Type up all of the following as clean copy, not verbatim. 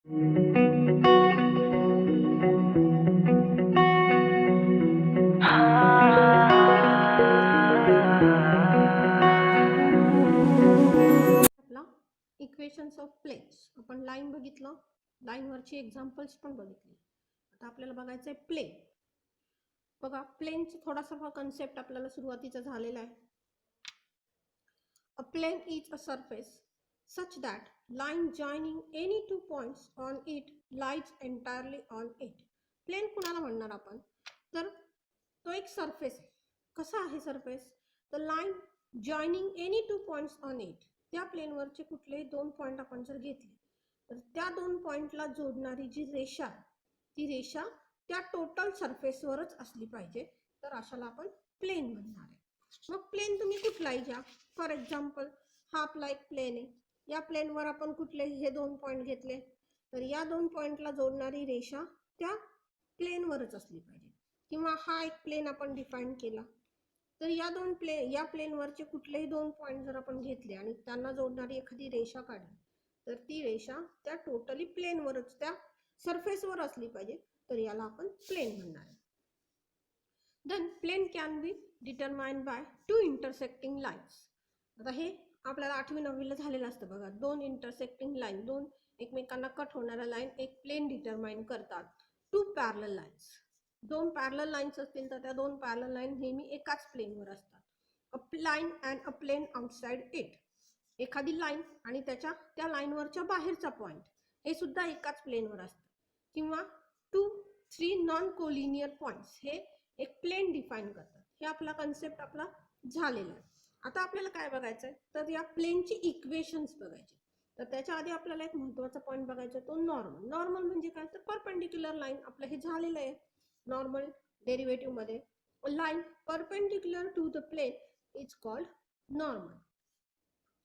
आपला equations of planes आपण line बघितलं, लाईनवरची एक्झाम्पल्स पण बघितली. आता आपल्याला बघायचं आहे प्लेन. बघा प्लेनचा थोडासा कन्सेप्ट आपल्याला सुरुवातीचा झालेला आहे. A plane is a surface such that line joining any two points on it lies entirely on it. Plane कुणाला म्हणणार आपण? तर तो एक सरफेस आहे. कसा आहे सरफेस? तर line joining any two points on it, त्या प्लेनवरचे कुठलेही दोन पॉइंट आपण जर घेतले तर त्या दोन पॉइंटला जोडणारी जी रेषा, ती रेषा त्या टोटल सरफेसवरच असली पाहिजे, तर अशाला आपण प्लेन म्हणणार आहे. मग प्लेन तुम्ही कुठलाही घ्या. फॉर एक्झाम्पल हा आपला एक प्लेन आहे. या प्लेनवर आपण कुठलेही हे दोन पॉइंट घेतले तर या दोन पॉइंटला जोडणारी रेषा त्या प्लेनवरच असली पाहिजे. किंवा हा एक प्लेन आपण डिफाईन केला तर या प्लेनवरचे कुठलेही दोन पॉइंट जर आपण घेतले आणि त्यांना जोडणारी एखादी रेषा काढली तर ती रेषा त्या टोटली प्लेनवरच, त्या सरफेसवर असली पाहिजे, तर याला आपण प्लेन म्हणणार आहे. Then plane can be determined by two intersecting lines. आता हे आपल्याला 8वी 9वीला झालेलं असतं बघा. दोन इंटरसेक्टिंग लाईन, दोन एकमेकांना कट होणाऱ्या लाईन एक प्लेन डिटरमाइन करतात. टू पॅरलल लाईन्स, दोन पॅरलल लाईन्स असतील तर त्या दोन पॅरलल लाईन नेहमी एकाच प्लेनवर असतात. A line and a plane outside it, एखादी लाईन आणि त्या लाईनवरच्या बाहेरचा पॉइंट हे सुद्धा एकाच प्लेनवर असतात. किंवा 2-3 नॉन कोलिनियर पॉइंट्स हे एक प्लेन डिफाईन करतात. हे आपला कन्सेप्ट आपला झालेला आहे. आता आपल्याला काय बघायचं आहे तर या प्लेनची इक्वेशन्स बघायची. तर त्याच्या आधी आपल्याला एक महत्त्वाचा पॉईंट बघायचा तो नॉर्मल. नॉर्मल म्हणजे काय तर परपेंडिक्युलर लाईन. आपलं हे झालेलं आहे नॉर्मल डेरिव्हेटिव्ह मध्ये. Line perpendicular to the plane is called normal.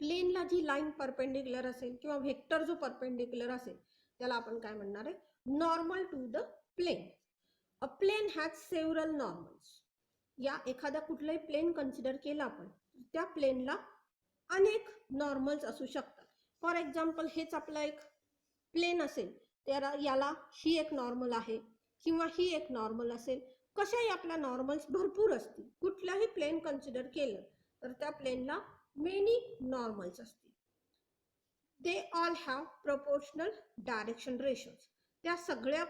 प्लेनला जी लाईन परपेंडिक्युलर असेल किंवा व्हेक्टर जो परपेंडिक्युलर असेल त्याला आपण काय म्हणणार आहे? Normal to the plane. A plane has several normals. या एखाद्या कुठलाही प्लेन कन्सिडर केला आपण, त्या प्लेनला अनेक नॉर्मल्स असू शकतात. फॉर एक्झाम्पल हेच आपला एक प्लेन असेल तर याला ही एक नॉर्मल आहे किंवा ही एक नॉर्मल असेल. कशाही आपल्या नॉर्मल्स भरपूर असतील. कुठलाही प्लेन कन्सिडर केलं तर त्या प्लेनला मेनी नॉर्मल्स असतील. They all have proportional direction ratios. त्या सगळ्या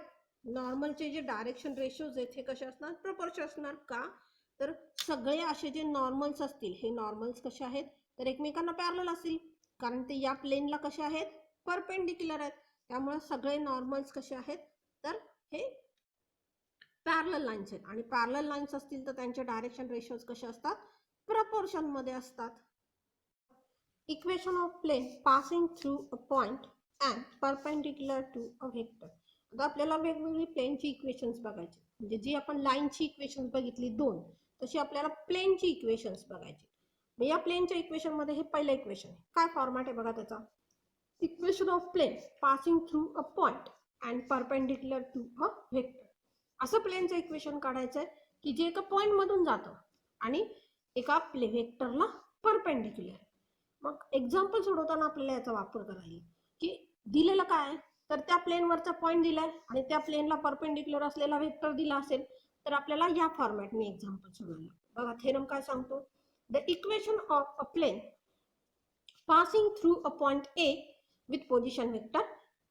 नॉर्मलचे जे डायरेक्शन रेशोज आहेत हे कसे असणार? प्रपोर्शनल असणार. का तर सगळे असे जे नॉर्मल्स असतील हे नॉर्मल्स कसे आहेत तर एकमेकांना पॅरलल असतील, कारण ते या प्लेनला कसे आहेत? परपेंडिक्युलर आहेत. त्यामुळे सगळे नॉर्मल्स कसे आहेत तर हे पॅरलल लाईन्स आहेत. आणि पॅरलल लाईन्स असतील तर त्यांचे डायरेक्शन रेशोज कसे असतात? प्रपोर्शन मध्ये असतात. Equation of plane passing through a point and perpendicular to a vector. आता आपल्याला वेगवेगळी प्लेनची इक्वेशन्स बघायची. म्हणजे जी आपण लाईनची इक्वेशन्स बघितली दोन, तशी आपल्याला प्लेनची इक्वेशन्स बघायची. या प्लेनच्या इक्वेशन मध्ये हे पहिलं इक्वेशन काय फॉर्मॅट आहे बघा त्याचा. Equation of plane passing through a point and perpendicular to a vector. असं प्लेनचं इक्वेशन काढायचं आहे की जे एका पॉइंट मधून जातं आणि एका व्हेक्टरला परपेंडिक्युलर. मग एक्झाम्पल सोडवताना आपल्याला याचा वापर करायला की दिलेलं काय तर त्या प्लेनवरचा पॉइंट दिलाय आणि त्या प्लेनला परपेंडिक्युलर असलेला व्हेक्टर दिला असेल तर आपल्याला या फॉर्मॅटने एक्झाम्पल सोडवलं. बघा थेरम काय सांगतो. The equation of a plane passing through a point A with position vector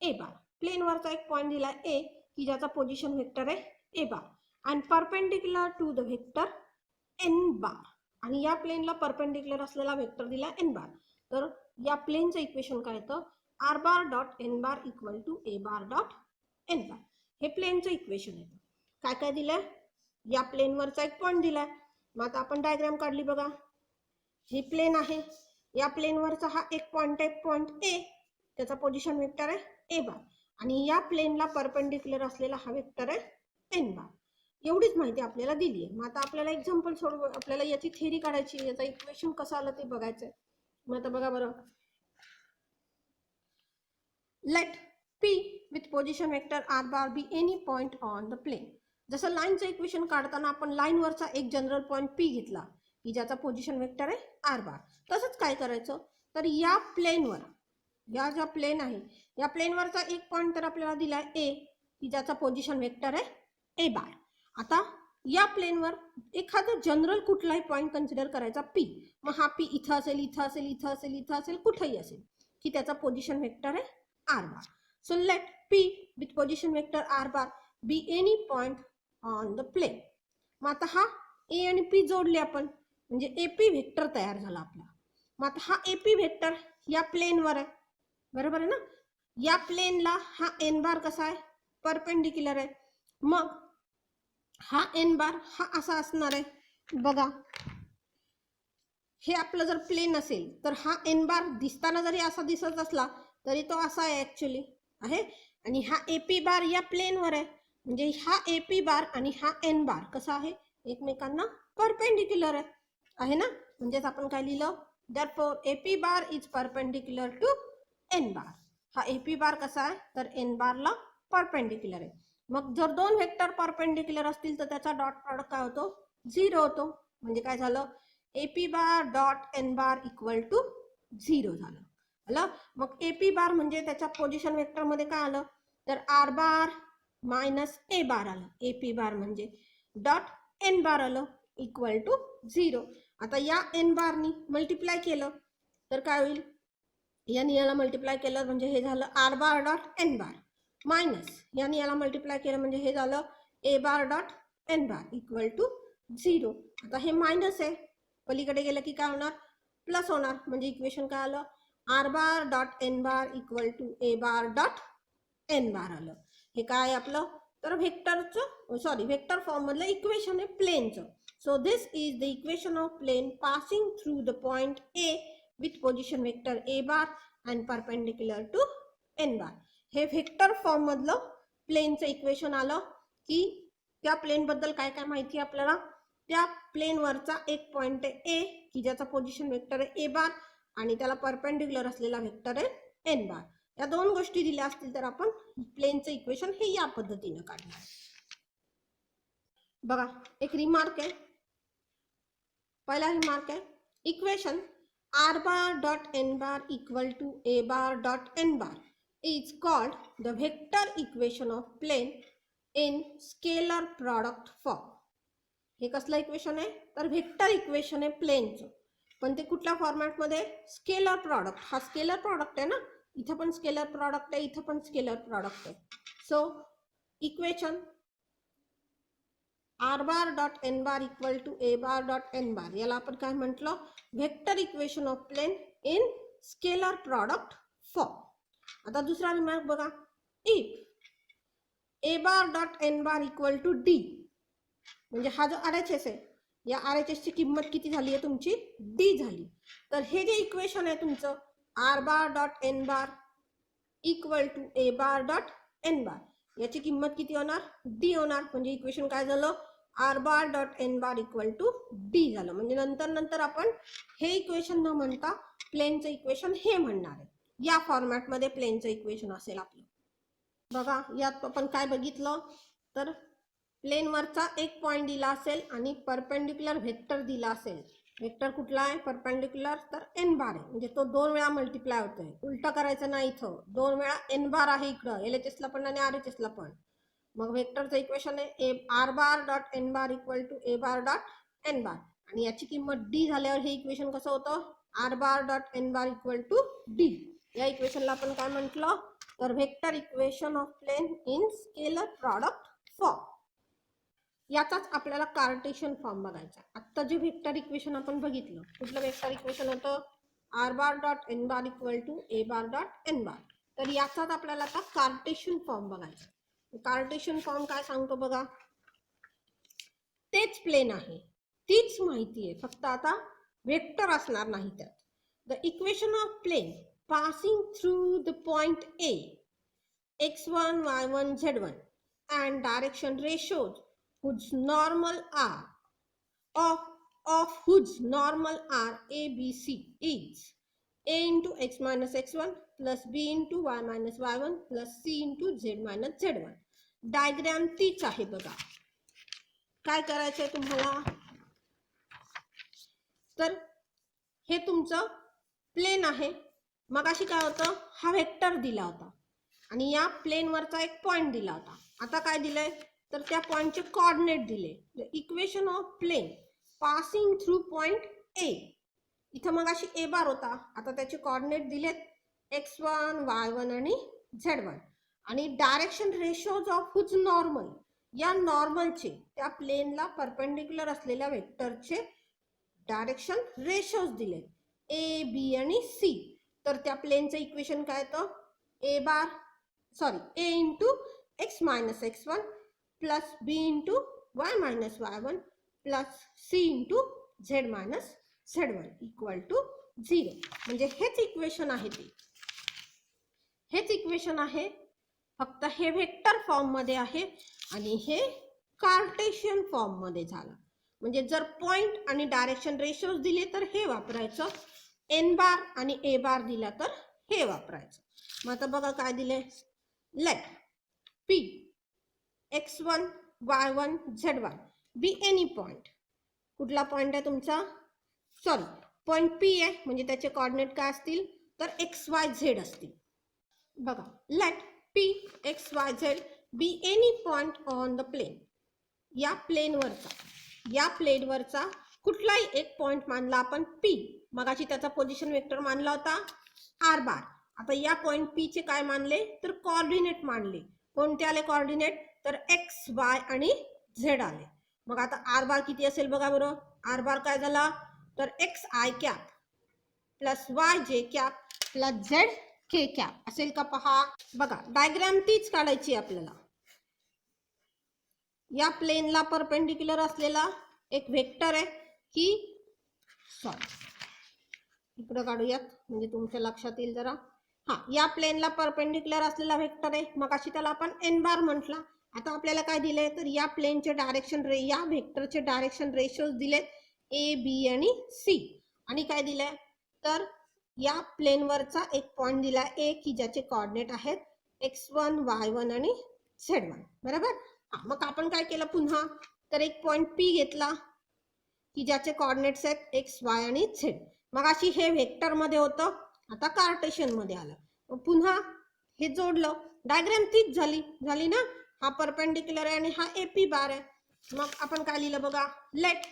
A bar. प्लेनवरचा एक पॉइंट दिला ए की ज्याचा पोझिशन व्हेक्टर आहे A bar and perpendicular to the vector N bar. आणि या प्लेनला परपेंडिक्युलर असलेला व्हेक्टर दिला एन बार. तर या प्लेनचं इक्वेशन काय येतं? R bar dot N bar equal to A bar dot N bar. हे प्लेनचं इक्वेशन येतं. काय काय दिलंय? या प्लेनवरचा एक पॉइंट दिलाय. मग आता आपण डायग्राम काढली बघा. ही प्लेन आहे. या प्लेनवरचा हा एक पॉइंट आहे पॉइंट ए, त्याचा पोझिशन व्हेक्टर आहे ए बार आणि या प्लेनला परपेंडिक्युलर असलेला हा व्हेक्टर आहे एन बार. एवढीच माहिती आपल्याला दिली आहे. मग आता आपल्याला एक्झाम्पल सोडव, आपल्याला याची थेरी काढायची, याचा इक्वेशन कसं आलं ते बघायचंय. मग आता बघा बरं. Let P with position vector R bar be any point on the plane. जसं लाईनचं इक्वेशन काढताना आपण लाईनवरचा एक जनरल पॉइंट पी घेतला की ज्याचा पोझिशन वेक्टर आहे आर बार, तसंच काय करायचं तर या प्लेनवर या ज्या प्लेन आहे या प्लेनवरचा एक पॉइंट तर आपल्याला दिलाय ए, की ज्याचा पोझिशन वेक्टर आहे ए बार. आता या प्लेनवर एखादा जनरल कुठलाही पॉइंट कन्सिडर करायचा पी. मग हा पी इथं असेल, इथं असेल, इथं असेल, इथं असेल, कुठेही असेल, की त्याचा पोझिशन वेक्टर आहे R bar. So let P with position vector R bar be any point on the plane. मग आता हा ए आणि पी जोडले आपण, म्हणजे एपी व्हेक्टर तयार झाला आपला. मग आता हा एपी व्हेक्टर या प्लेनवर आहे, बरोबर आहे ना. या प्लेनला हा एन बार कसा आहे, परपेंडिक्युलर आहे. मग हा एन बार हा असा असणार आहे बघा. हे आपलं जर प्लेन असेल तर हा एन बार दिसताना जरी असा दिसत असला तरी तो असा आहे ऍक्च्युली आहे. आणि हा एपी बार या प्लेनवर आहे, म्हणजे हा एपी बार आणि हा एन बार कसा आहे, एकमेकांना परपेंडिक्युलर आहे ना. म्हणजेच आपण काय लिहिलं, therefore AP bar is perpendicular to N bar. हा AP बार कसा आहे तर N बारला परपेंडिक्युलर आहे. मग जर दोन वेक्टर परपेंडिक्युलर असतील तर त्याचा डॉट प्रॉडक्ट काय होतो, 0 होतो. म्हणजे काय झालं, AP bar dot N bar equal to 0 झालं. मग AP बार म्हणजे त्याच्या पोझिशन वेक्टर मध्ये काय आलं तर R बार मायनस A बार आलं. AP बार म्हणजे डॉट N बार आलं इक्वल टू 0. आता या एन बारनी मल्टिप्लाय केलं तर काय होईल, याने याला मल्टिप्लाय केलं म्हणजे हे झालं R bar dot N bar, minus याने याला मल्टिप्लाय केलं म्हणजे हे झालं A bar dot N bar equal to 0. आता हे मायनस आहे, पलीकडे गेलं की काय होणार, प्लस होणार. म्हणजे इक्वेशन काय आलं, R bar dot N bar equal to A bar dot N bar आलं. हे काय आपलं तर वेक्टर फॉर्म मधलं इक्वेशन आहे प्लेनचं. So this is the equation of plane passing through the point A with position vector A bar and perpendicular to N bar. हे vector form मधलं प्लेनचं equation आलं की त्या प्लेन बद्दल काय काय माहिती आपल्याला. त्या प्लेनवरचा एक पॉइंट आहे A की ज्याचा पोझिशन वेक्टर आहे A बार आणि त्याला परपेंडिक्युलर असलेला वेक्टर आहे N बार. या दोन गोष्टी दिल्या असतील तर आपण प्लेनचं इक्वेशन हे या पद्धतीने काढणार. बघा एक रिमार्क आहे, पहिला रिमार्क आहे, equation R bar dot N bar equal to A bar dot N bar is called the vector equation of plane in scalar product form. हे कसलं इक्वेशन आहे तर व्हेक्टर इक्वेशन आहे प्लेनचं, पण ते कुठल्या फॉर्मॅटमध्ये, स्केलर प्रॉडक्ट. हा स्केलर प्रॉडक्ट आहे ना, इथं पण स्केलर प्रॉडक्ट आहे, इथं पण स्केलर प्रॉडक्ट आहे. So equation R bar dot N bar equal to A bar dot N bar याला आपण काय म्हटलं, vector equation of plane in scalar product form. आता दुसरा रिमार्क बघा, if a bar dot N bar equal to d, म्हणजे हा जो RHS आहे या RHS ची किंमत किती झाली आहे तुमची, डी झाली. तर हे जे इक्वेशन आहे तुमचं R bar dot N bar equal to A bar dot N bar याची किंमत किती होणार, डी होणार. म्हणजे इक्वेशन काय झालं, R bar dot N bar equal to D झालं. म्हणजे नंतर आपण हे इक्वेशन न म्हणता प्लेनचं इक्वेशन हे म्हणणार आहे. या फॉर्मॅटमध्ये प्लेनचं इक्वेशन असेल आपलं. बघा यात आपण काय बघितलं तर प्लेनवरचा एक पॉइंट दिला असेल आणि परपेंडिक्युलर व्हेक्टर दिला असेल. वेक्टर कुठला आहे परपेंडिक्युलर तर एन बार आहे, म्हणजे तो 2 वेळा मल्टिप्लाय होतोय. उलटा करायचं नाही, इथं 2 वेळा एन बार आहे इकडं LHS ला पण आणि RHS ला पण. मग वेक्टरचं इक्वेशन आहे R bar dot N bar equal to A bar dot N bar आणि याची किंमत डी झाल्यावर हे इक्वेशन कसं होतं, R bar dot N bar equal to D. या इक्वेशनला आपण काय म्हटलं तर vector equation of plane in scalar product form. याचाच आपल्याला कार्टेशियन फॉर्म बघायचा. आता जे वेक्टर इक्वेशन आपण बघितलं, कुठलं वेक्टर इक्वेशन होतं, R bar dot N bar equal to A bar dot N bar. तर याचाच आपल्याला आता कार्टेशियन फॉर्म बघायचा. कार्टेशियन फॉर्म काय सांगतो बघा, तेच प्लेन आहे, तीच माहिती आहे, फक्त आता वेक्टर असणार नाही त्यात. The equation of plane passing through the point A x1 y1 z1 and direction ratios whose normal are of whose normal are a b c is a into x minus x1 plus b into y minus y1 plus c into z minus z1. Diagram तीच आहे बघा. काय करायचंय तुम्हाला तर हे तुमचं plain आहे मगाशी काय होतं, हा वेक्टर दिला होता आणि या प्लेनवरचा एक पॉइंट दिला होता. आता काय दिलंय, तर त्या पॉइंटचे कोऑर्डिनेट दिले. The equation of plane passing through point A. इथं मगाशी ए बार होता, आता त्याचे कोऑर्डिनेट दिलेत x1, y1 आणि z1. आणि direction ratios of whose normal, या नॉर्मलचे त्या प्लेनला परपेंडिक्युलर असलेल्या वेक्टरचे डायरेक्शन रेशोज दिले ए, बी आणि सी. तर त्या प्लेनचं इक्वेशन काय येतं, A into X minus x1 plus B into Y minus y1 plus C into Z minus z1 equal to 0. म्हणजे हेच इक्वेशन आहे, हेच इक्वेशन आहे, फक्त हे वेक्टर फॉर्म मध्ये आहे आणि हे कार्टेशियन फॉर्म मध्ये झालं. म्हणजे जर पॉइंट आणि डायरेक्शन रेशोज दिले तर हे वापरायचं, एन बार आणि ए बार दिला तर हे वापरायचं. मग आता बघा काय दिले, let P x1, y1, z1 be any point. कुठला पॉइंट आहे तुमचा, पॉइंट पी आहे, म्हणजे त्याचे कोऑर्डिनेट काय असतील तर एक्स वाय झेड असतील. बघा, let P X Y Z be any point on the plane. या प्लेनवरचा कुठलाही एक पॉइंट मानला आपण पी. मगाशी त्याचा पोझिशन वेक्टर मानला होता आर बार. आता या पॉइंट पी चे काय मानले तर कोऑर्डिनेट मानले. कोणते आले कोऑर्डिनेट, तर एक्स वाय आणि झेड आले. मग आता आर बार किती असेल बघा बरं, आर बार काय झाला तर X I cap plus Y J cap plus Z K cap असेल का पहा. बघा डायग्राम तीच काढायची आपल्याला. या प्लेनला परपेंडिक्युलर असलेला एक वेक्टर आहे की इकडे काढूयात म्हणजे तुमच्या लक्षात येईल जरा. या प्लेनला परपेंडिक्युलर असलेला वेक्टर आहे, मग अशी त्याला आपण एन बार म्हटला. आता आपल्याला काय दिले तर या प्लेनचे डायरेक्शन या वेक्टरचे डायरेक्शन रेशोज दिलेत ए, बी आणि सी. आणि काय दिलंय तर या प्लेनवरचा एक पॉइंट दिला ए की ज्याचे कोऑर्डिनेट आहेत x1, y1 आणि z1. बरोबर. मग आपण काय केलं पुन्हा तर एक पॉइंट पी घेतला की ज्याचे कोऑर्डिनेट्स आहेत एक्स, वाय आणि झेड. मग अशी हे वेक्टर मध्ये होतं, आता कार्टेशियन मध्ये आलं. मग पुन्हा हे जोडलं, डायग्राम तीच झाली ना. हा परपेंडिक्युलर आहे आणि हा एपी बार आहे. मग आपण काय लिहिलं बघा, let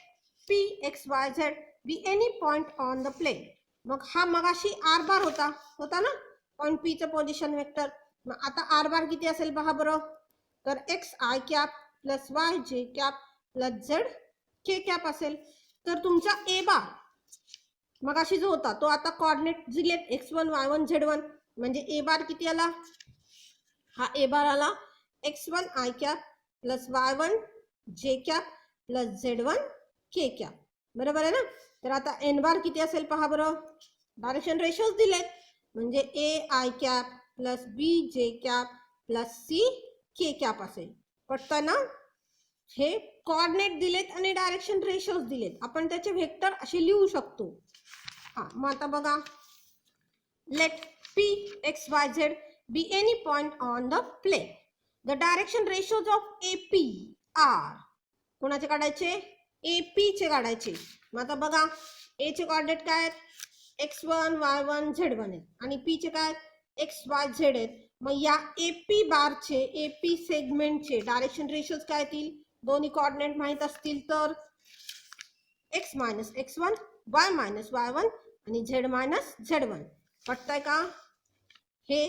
P X Y Z be any point on the plane. मग हा मगाशी आर बार होता ना पॉइंट पी चं पोझिशन वेक्टर. मग आता आर बार किती असेल पहा बरं, तर X I cap plus Y J cap plus Z K cap असेल. तर तुमचा ए बार मगाशी जो होता तो आता कोऑर्डिनेट दिलेत x1, y1, z1. म्हणजे ए बार किती आला, हा ए बार आला x1 I cap plus y1 जे कॅप प्लस z1 के कॅप. बरोबर आहे ना. तर आता एन बार किती असेल पहा बरं, डायरेक्शन रेशोज दिलेत म्हणजे A I cap plus B J cap plus C K cap असेल. पटतं ना. हे कोऑर्डिनेट दिलेत आणि डायरेक्शन रेशोज दिलेत, आपण त्याचे वेक्टर असे लिहू शकतो. मग आता बघा, let P X Y Z be any point on the plane. The direction ratios of AP are. कोणाचे काढायचे, एपी चे काढायचे. मग आता बघा, ए चे कोऑर्डिनेट काय आहेत x1, y1, z1 आहेत आणि पी चे काय एक्स वाय झेड आहेत. मग या एपी बारचे, एपी सेगमेंटचे डायरेक्शन रेशोज काय येतील, दोन्ही कोऑर्डिनेट माहित असतील तर x minus x1, y minus y1 आणि z मायनस z1. पटतंय का. हे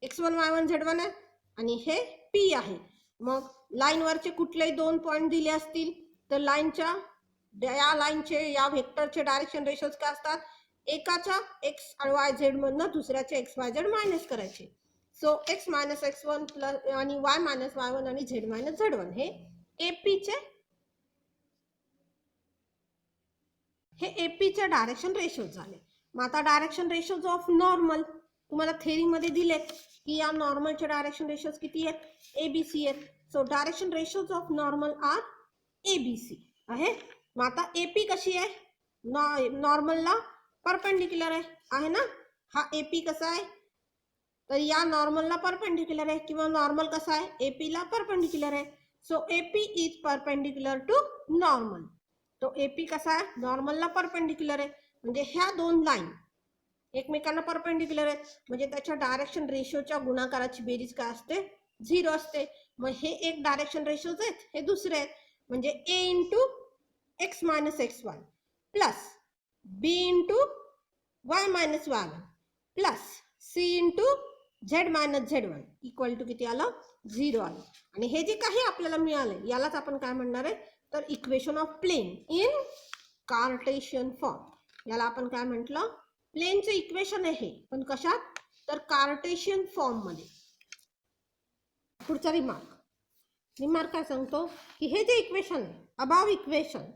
x1, y1, z1 आहे आणि हे p आहे. मग लाईनवरचे कुठलेही दोन पॉइंट दिले असतील तर या लाईनचे या वेक्टरचे डायरेक्शन रेशोज काय असतात, एकाच्या x आणि y z मधनं दुसऱ्याचे x y z मायनस करायचे. So x minus x1 plus आणि y मायनस y1 आणि z मायनस z1 हे एपी चे डायरेक्शन रेशोज झाले. मग आता डायरेक्शन रेशोज ऑफ नॉर्मल तुम्हाला थेरी मध्ये दिलेत की या नॉर्मलचे डायरेक्शन रेशोज किती आहेत, एबीसी आहेत. So direction ratios of normal are ABC आहे. मग आता एपी कशी आहे, नॉर्मलला परपेंडिक्युलर आहे ना. हा एपी कसा आहे तर या नॉर्मलला परपेंडिक्युलर आहे, किंवा नॉर्मल कसा आहे एपी ला परपेंडिक्युलर आहे. So AP is perpendicular to normal. तो एपी कसा आहे नॉर्मलला परपेंडिक्युलर आहे. म्हणजे ह्या दोन लाईन एकमेकांना परपेंडिक्युलर आहेत, म्हणजे त्याच्या डायरेक्शन रेशोच्या गुणाकाराची बेरीज काय असते? 0 असते. मग हे एक डायरेक्शन रेशोज आहेत, हे दुसरे आहेत, म्हणजे a into x minus x1 plus b into y minus y1 plus c into z minus z1 equal to किती आलं? 0 आलं. आणि हे जे काही आपल्याला मिळालंय यालाच आपण काय म्हणणार आहे? तर equation of plane in Cartesian form. याला आपण काय म्हटलं? प्लेनचं इक्वेशन आहे, पण कशात? तर कार्टेशियन फॉर्म मध्ये. पुढचा रिमार्क काय सांगतो की हे जे इक्वेशन आहे, above equation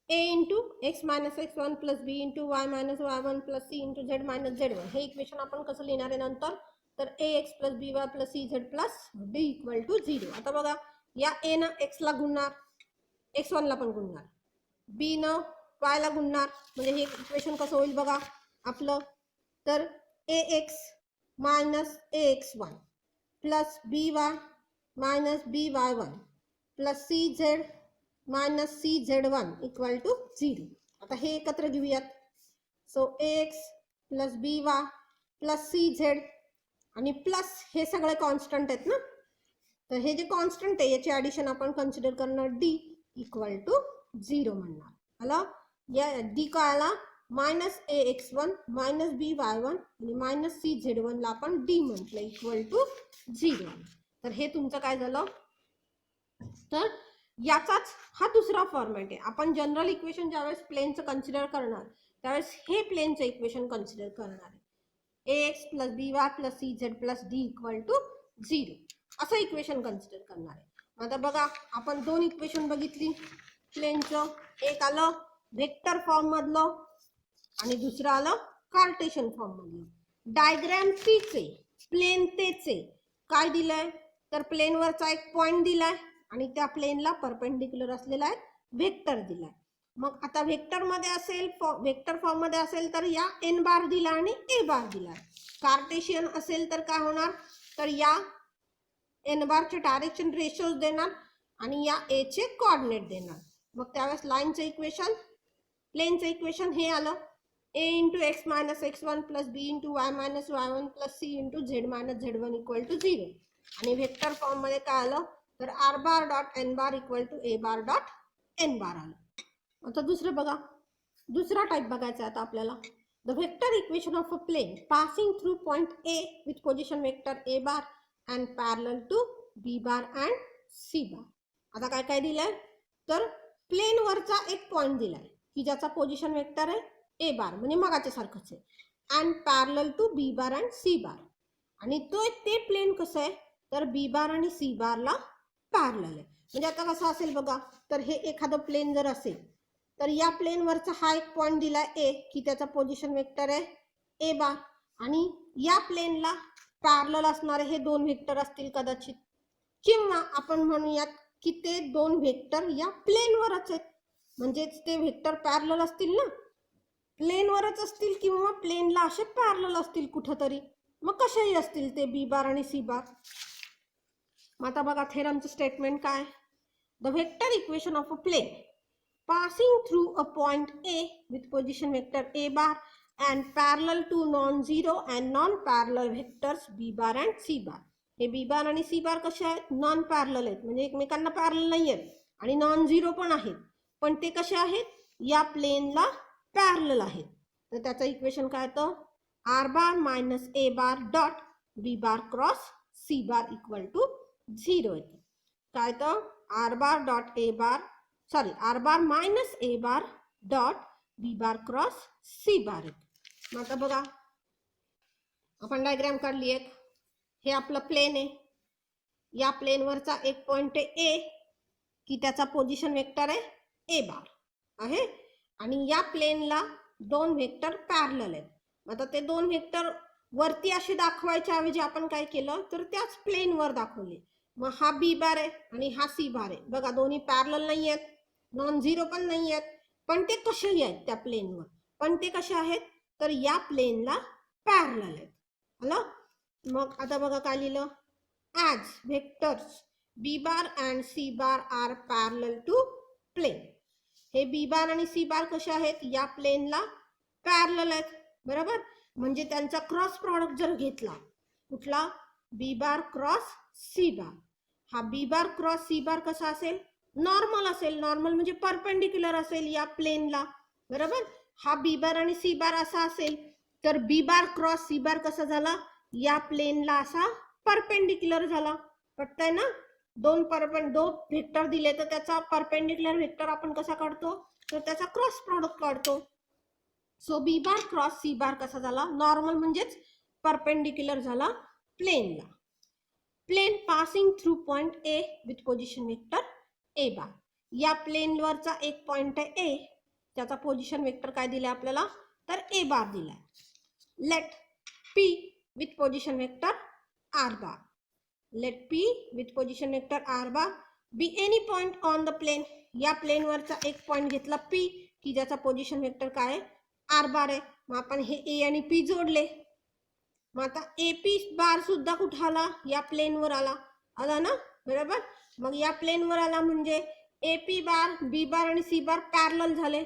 a into X minus x1 plus b into Y minus y1 plus c into z minus z1, हे इक्वेशन आपण कसं लिहिणार आहे नंतर? तर ax plus by plus cz plus d equal to 0. आता बघा, या a न x ला गुणणार, x1 ला पण गुणणार, b न y ला गुणणार, म्हणजे हे इक्वेशन कसं होईल बघा आपलं? तर ax minus ax1 plus by minus by1 plus cz minus cz1 equal to 0. आता हे एकत्र घेऊयात. So ax plus by plus cz आणि प्लस हे सगळे कॉन्स्टंट आहेत ना, तर हे जे कॉन्स्टंट आहे याची ऍडिशन आपण कन्सिडर करणार d इक्वल टू 0 म्हणणार. आला? या d काय आला? मायनस ax1 मायनस by1 आणि मायनस cz1 ला आपण d म्हटलं इक्वल टू 0. तर हे तुमचं काय झालं? तर याचाच हा दुसरा फॉर्मॅट आहे. आपण जनरल इक्वेशन ज्यावेळेस प्लेनचं कन्सिडर करणार त्यावेळेस हे प्लेनचं इक्वेशन कन्सिडर करणार आहे. ax plus by plus cz plus d equal to 0 असं इक्वेशन कन्सिडर करणार आहे. आता बघा, आपण दोन इक्वेशन बघितली प्लेनचं. एक आलं वेक्टर फॉर्म मधलं आणि दुसरं आलं कार्टेशियन फॉर्म मधलं. डायग्राम तीचे, प्लेन तेचे. काय दिलंय? तर प्लेनवरचा एक पॉइंट दिलाय आणि त्या प्लेनला परपेंडिक्युलर असलेला एक वेक्टर दिलाय. मग आता वेक्टर मध्ये असेल, वेक्टर फॉर्म मध्ये असेल तर या n बार दिला आणि a बार दिला. कार्टेशियन असेल तर काय होणार? तर या n बारचे डायरेक्शन रेशोज देणार आणि या a चे कोऑर्डिनेट देणार. मग त्यावेळेस लाईनचं इक्वेशन, प्लेनचं इक्वेशन हे आलं a into X minus x1 plus b into Y minus y1 plus c into z minus z1 equal to 0. आणि वेक्टर फॉर्म मध्ये काय आलं? तर r bar dot n bar equal to a bar dot n bar आलं. आता दुसरं बघा, दुसरा टाइप बघायचा आता आपल्याला. The vector equation of a plane passing through point a with position vector a bar and parallel to b bar and c बार. आता काय काय दिलंय? तर प्लेन वरचा एक पॉइंट दिलाय की ज्याचा पोझिशन वेक्टर आहे a बार, म्हणजे मगाच्या सारखंच आहे, and parallel to b bar and c bar. आणि ते प्लेन कसं आहे? तर b बार आणि c बारला पॅरलल आहे. म्हणजे आता कसं असेल बघा, तर हे एखादं प्लेन जर असेल तर या प्लेन वरचा हा एक पॉइंट दिला a की त्याचा पोझिशन वेक्टर आहे a बार, आणि या प्लेनला पॅरलल असणारे हे दोन वेक्टर असतील कदाचित, किंवा आपण म्हणूयात की ते दोन वेक्टर या प्लेनवरच आहेत, म्हणजेच ते वेक्टर पॅरलल असतील ना, प्लेनवरच असतील किंवा प्लेनला असे पॅरलल असतील कुठंतरी. मग कशाही असतील ते b बार आणि c बार. मग आता बघा थेरमचं स्टेटमेंट काय? The vector equation of a plane passing through a point A with position vector A bar and parallel to non-zero and non-parallel vectors B bar and C bar. हे B bar आणि C bar कसे आहेत? Non parallel आहेत, म्हणजे एकमेकांना parallel नाही आहेत, आणि नॉन झिरो पण आहेत, पण ते कसे आहेत? या प्लेनला पॅरलल आहेत. तर त्याचं इक्वेशन काय येतं? r bar minus a bar dot b bar cross c bar equal to 0 येतं. काय तर r bar dot a bar, sorry, r bar minus a bar dot b bar cross c bar येतं. मग आता बघा, आपण डायग्राम काढली एक. हे आपलं प्लेन आहे, या प्लेनवरचा एक पॉइंट आहे a की त्याचा पोझिशन वेक्टर आहे a बार आहे, आणि या प्लेनला दोन वेक्टर पॅरलल आहेत. आता ते दोन वेक्टर वरती असे दाखवायच्या ऐवजी आपण काय केलं, तर त्याच प्लेनवर दाखवले. मग हा b बार आहे आणि हा c बार आहे. बघा दोन्ही पॅरलल नाही आहेत, नॉन झिरो पण नाही आहेत, पण ते कसेही आहेत त्या प्लेनवर. पण ते कसे आहेत? तर या प्लेनला पॅरलल आहेत. आलं? मग आता बघा काय लिहिलं? As vectors b bar and c bar are parallel to plane. हे b बार आणि c बार कसे आहेत? या प्लेनला पॅरलल आहेत, बरोबर. म्हणजे त्यांचा क्रॉस प्रॉडक्ट जर घेतला, कुठला, बी बार क्रॉस सी बार, हा बी बार क्रॉस सी बार कसा असेल, नॉर्मल असेल. नॉर्मल म्हणजे परपेंडिक्युलर असेल या प्लेनला, बरोबर. हा बी बार आणि सी बार असा असेल तर बी बार क्रॉस सी बार कसा झाला, या प्लेनला असा परपेंडिक्युलर झाला. पटतंय ना. दोन व्हेक्टर दिले तर त्याचा परपेंडिक्युलर व्हेक्टर आपण कसा काढतो, तर त्याचा क्रॉस प्रॉडक्ट काढतो. So B bar cross C bar कसा झाला, नॉर्मल म्हणजेच परपेंडिक्युलर झाला प्लेनला. Plane passing through point A with position vector A bar. या प्लेनवरचा एक पॉइंट आहे ए, त्याचा पोझिशन वेक्टर काय दिलाय आपल्याला, तर ए बार दिलाय. Let P with position vector R bar. Let P with position vector R bar be any point on the plane. या प्लेनवरचा एक पॉइंट घेतला पी की ज्याचा पोझिशन वेक्टर काय आहे, आर बार आहे. मग आपण हे ए आणि पी जोडले. मग आता ए पी बार सुद्धा कुठं आला, या प्लेनवर आला ना, बरोबर. मग या प्लेनवर आला म्हणजे ए पी बार, बी बार आणि सी बार पॅरलल झाले.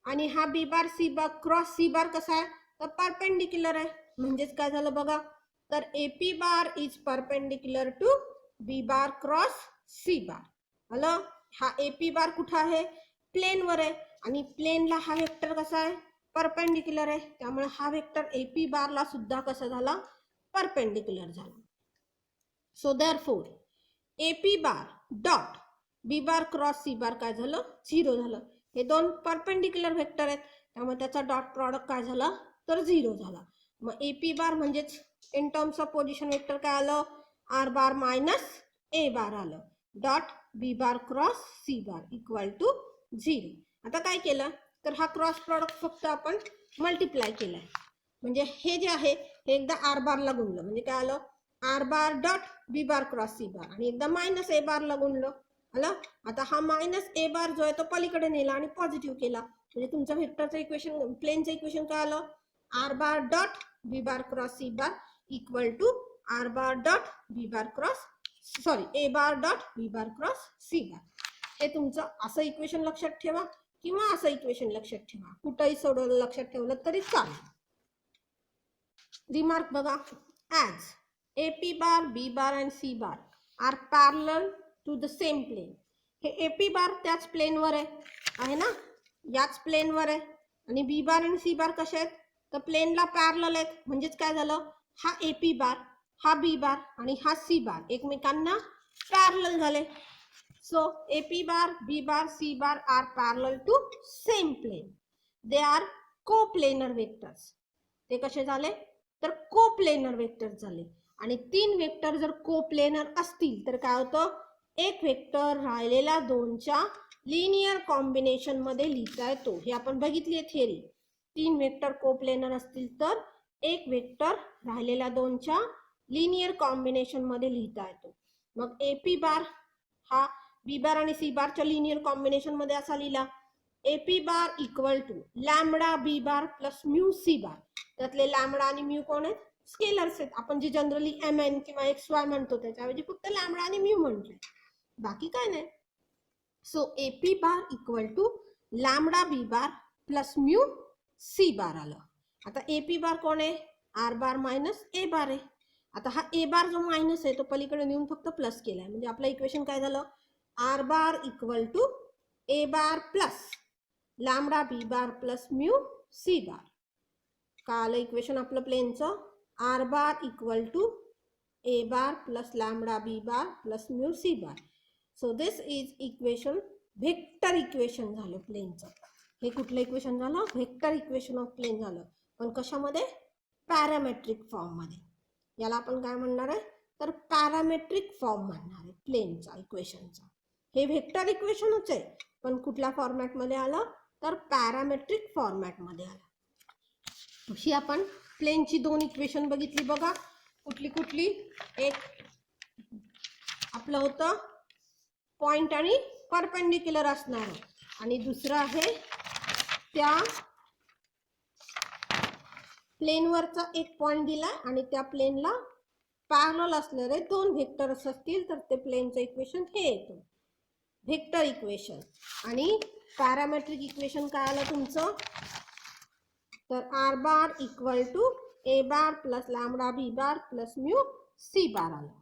आणि हा बी बार सी बार क्रॉस सी बार कसा आहे, तर परपेंडिक्युलर आहे. म्हणजेच काय झालं बघा, तर A P bar is perpendicular to B bar cross C bar. Hello, हा ए पी बार कुठं आहे, प्लेनवर आहे. आणि प्लेनला हा वेक्टर कसा आहे, परपेंडिक्युलर आहे. त्यामुळे हा वेक्टर ए पी बारला सुद्धा कसा झाला, परपेंडिक्युलर झाला. So therefore A P bar dot B bar cross C bar काय झालं, 0 झालं. हे दोन परपेंडिक्युलर वेक्टर आहेत त्यामुळे त्याचा डॉट प्रॉडक्ट काय झाला, तर 0 झाला. मग ए पी बार म्हणजेच in terms of position vector काय आलं, R bar minus A bar आलं. Dot B bar cross C bar equal to 0. आता काय केलं, तर हा क्रॉस प्रॉडक्ट फक्त आपण मल्टिप्लाय केलाय. म्हणजे हे जे आहे हे एकदा आर बारला गुणलं म्हणजे काय आलं, R bar dot B bar cross C bar, आणि एकदा मायनस ए बारला गुणलं आलं. आता हा मायनस ए बार जो आहे तो पलीकडे नेला आणि पॉझिटिव्ह केला. म्हणजे तुमचं व्हेक्टरचं इक्वेशन, प्लेनचं इक्वेशन काय आलं, R bar dot B bar cross C bar equal to R bar dot B bar cross A bar dot B bar cross C bar. हे तुमचं असं इक्वेशन लक्षात ठेवा किंवा असं इक्वेशन लक्षात ठेवा, कुठंही सोडवलं लक्षात ठेवलं तरी चालेल. रिमार्क बघा, as A P bar, B bar and C bar are parallel to the same plane. हे ए पी बार त्याच प्लेनवर आहे ना, याच प्लेनवर आहे. आणि बी बार आणि सी बार कसे आहेत, तर प्लेनला पॅरलल आहेत. म्हणजेच काय झालं, हा ए पी बार, हा बी बार आणि हा सी बार एकमेकांना पॅरलल झाले. So A P bar, B bar, C bar are parallel to same plane. They are coplanar vectors. ते कसे झाले, तर कोप्लेनर वेक्टर झाले. आणि तीन वेक्टर जर कोप्लेनर असतील तर काय होतं, एक वेक्टर राहिलेल्या दोनच्या लिनियर कॉम्बिनेशन मध्ये लिहिता येतो. हे आपण बघितली आहे थिअरी. तीन वेक्टर कोप्लेनर असतील तर एक वेक्टर राहिलेल्या दोनच्या लिनियर कॉम्बिनेशन मध्ये लिहिता येतो. मग ए पी बार हा बी बार आणि सी बारच्या लिनियर कॉम्बिनेशन मध्ये असा लिहिला, A P bar equal to lambda B bar plus mu C bar. त्यातले लॅमडा आणि म्यू कोण आहेत, स्केलर्स आहेत. आपण जे जनरली एम एन किंवा एक्स वाय म्हणतो त्याच्याऐवजी फक्त लॅमडा आणि म्यू म्हणतोय, बाकी काय नाही. So A P bar equal to lambda B bar plus mu C bar आलं. आता ए पी बार कोण आहे, आर बार मायनस ए बार आहे. आता हा ए बार जो मायनस आहे तो पलीकडे नेऊन फक्त प्लस केलाय. म्हणजे आपलं इक्वेशन काय झालं, R bar equal to A bar plus lambda B bar plus mu C bar. काय आलं इक्वेशन आपलं प्लेनचं, R bar equal to A bar plus lambda B bar plus mu C bar. So this is equation, vector equation झालं प्लेनचं. हे कुठलं equation झालं, vector equation of plain झालं. पण कशामध्ये, पॅरामेट्रिक फॉर्म मध्ये. याला आपण काय म्हणणार आहे, तर पॅरामेट्रिक फॉर्म म्हणणार आहे प्लेनचा इक्वेशनचा. हे व्हेक्टर इक्वेशनच आहे पण कुठल्या फॉर्मॅट मध्ये आलं, तर पॅरामेट्रिक फॉर्मॅट मध्ये आलं. ही आपण प्लेनची दोन इक्वेशन बघितली बघा. कुठली कुठली, एक आपलं होतं पॉइंट आणि परपेंडिक्युलर असणार, आणि दुसरं आहे त्या प्लेनवरचा एक पॉइंट दिला आणि त्या प्लेनला पॅरलल असणारे दोन व्हेक्टर्स असतील तर ते प्लेनचं इक्वेशन हे येतं, व्हेक्टर इक्वेशन. आणि पॅरामेट्रिक इक्वेशन काय आलं तुमचं, तर R bar equal to A bar plus lambda B bar plus mu C bar आलं.